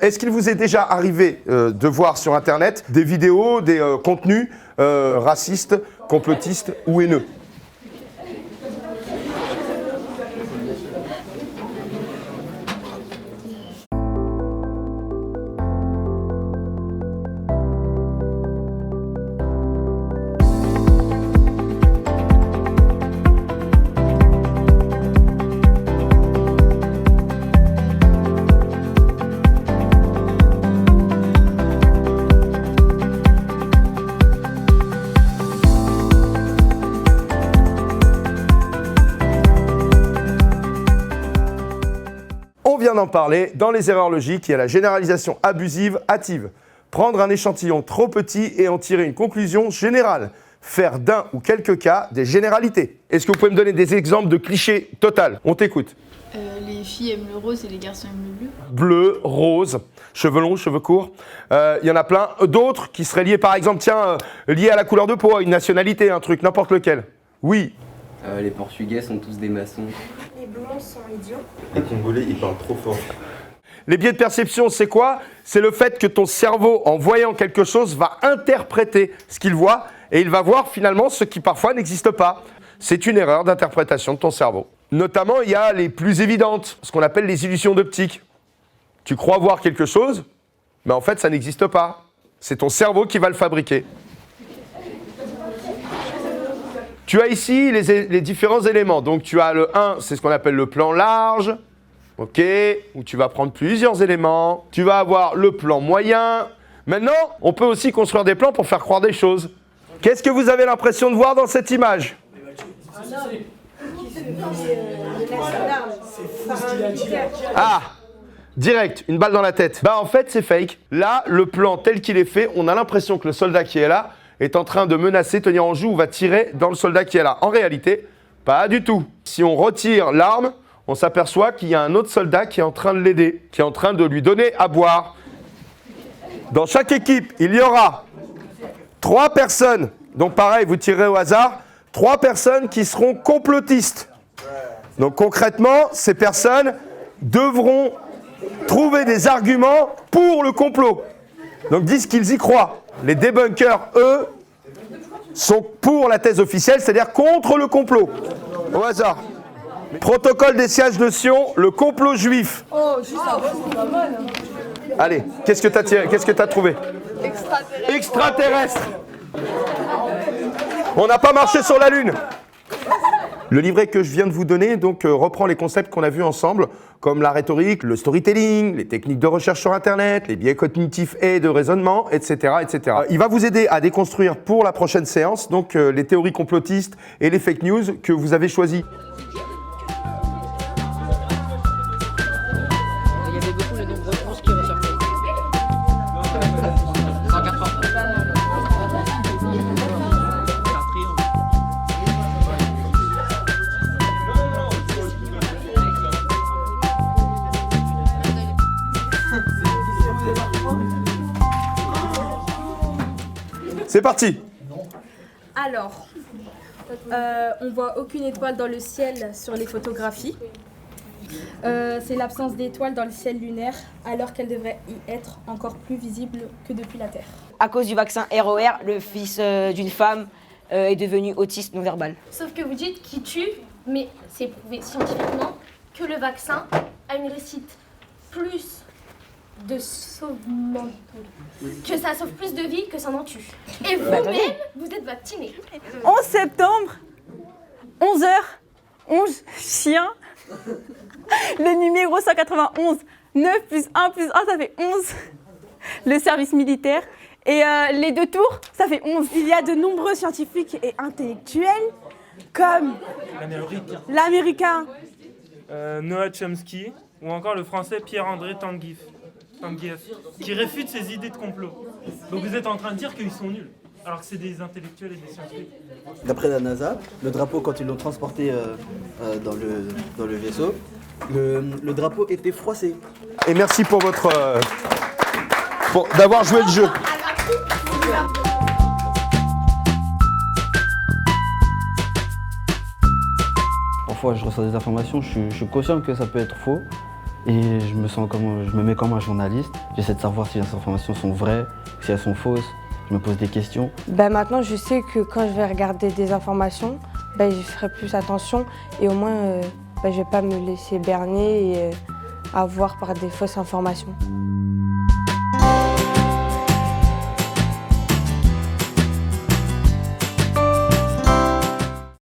Est-ce qu'il vous est déjà arrivé de voir sur Internet des vidéos, des contenus racistes, complotistes ou haineux ? On vient d'en parler, dans les erreurs logiques, il y a la généralisation abusive hâtive. Prendre un échantillon trop petit et en tirer une conclusion générale. Faire d'un ou quelques cas des généralités. Est-ce que vous pouvez me donner des exemples de clichés total ? On t'écoute. Les filles aiment le rose et les garçons aiment le bleu. Bleu, rose, cheveux longs, cheveux courts. Il y en a plein. D'autres qui seraient liés, par exemple, liés à la couleur de peau, à une nationalité, un truc, n'importe lequel. Oui. Les Portugais sont tous des maçons. Les Blancs sont idiots. Les Congolais, ils parlent trop fort. Les biais de perception, c'est quoi ? C'est le fait que ton cerveau, en voyant quelque chose, va interpréter ce qu'il voit et il va voir finalement ce qui parfois n'existe pas. C'est une erreur d'interprétation de ton cerveau. Notamment, il y a les plus évidentes, ce qu'on appelle les illusions d'optique. Tu crois voir quelque chose, mais en fait, ça n'existe pas. C'est ton cerveau qui va le fabriquer. Tu as ici les différents éléments. Donc, tu as le 1, c'est ce qu'on appelle le plan large. OK, où tu vas prendre plusieurs éléments. Tu vas avoir le plan moyen. Maintenant, on peut aussi construire des plans pour faire croire des choses. Qu'est-ce que vous avez l'impression de voir dans cette image ? Un homme qui se fait menacer d'armes par un militaire. Ah, direct, une balle dans la tête. Bah en fait, c'est fake. Là, le plan tel qu'il est fait, on a l'impression que le soldat qui est là est en train de menacer, tenir en joue ou va tirer dans le soldat qui est là. En réalité, pas du tout. Si on retire l'arme, on s'aperçoit qu'il y a un autre soldat qui est en train de l'aider, qui est en train de lui donner à boire. Dans chaque équipe, il y aura 3 personnes, donc pareil, vous tirez au hasard, 3 personnes qui seront complotistes. Donc concrètement, ces personnes devront trouver des arguments pour le complot. Donc disent qu'ils y croient. Les débunkers, eux, sont pour la thèse officielle, c'est-à-dire contre le complot. Au hasard. Protocole des sièges de Sion, le complot juif. Oh, juste avant, c'est pas mal. Allez, qu'est-ce que t'as tiré ? Qu'est-ce que t'as trouvé ? Extraterrestre. Extraterrestre. On n'a pas marché sur la Lune. Le livret que je viens de vous donner donc, reprend les concepts qu'on a vus ensemble, comme la rhétorique, le storytelling, les techniques de recherche sur Internet, les biais cognitifs et de raisonnement, etc., etc. Il va vous aider à déconstruire pour la prochaine séance donc, les théories complotistes et les fake news que vous avez choisies. Il y avait beaucoup le nombre de France qui ressortait. 180. C'est parti. Alors, on voit aucune étoile dans le ciel sur les photographies. C'est l'absence d'étoiles dans le ciel lunaire, alors qu'elle devrait y être encore plus visible que depuis la Terre. À cause du vaccin ROR, le fils d'une femme est devenu autiste non-verbal. Sauf que vous dites qu'il tue, mais c'est prouvé scientifiquement que le vaccin a une réussite plus de sauvement, que ça sauve plus de vies que ça n'en tue. Et vous-même, vous êtes vacciné. 11 septembre, 11h, 11 chiens. Le numéro 191, 9 plus 1 plus 1, ça fait 11. Le service militaire. Et les 2 tours, ça fait 11. Il y a de nombreux scientifiques et intellectuels, comme l'américain Noah Chomsky, ou encore le français Pierre-André Tanguy, qui réfute ces idées de complot. Donc vous êtes en train de dire qu'ils sont nuls, alors que c'est des intellectuels et des scientifiques. D'après la NASA, le drapeau, quand ils l'ont transporté dans le vaisseau, le drapeau était froissé. Et merci pour votre... d'avoir joué le jeu. Parfois, je reçois des informations, je suis conscient que ça peut être faux, Et je me mets comme un journaliste. J'essaie de savoir si les informations sont vraies, si elles sont fausses. Je me pose des questions. Maintenant, je sais que quand je vais regarder des informations, je ferai plus attention et au moins, je vais pas me laisser berner et avoir par des fausses informations.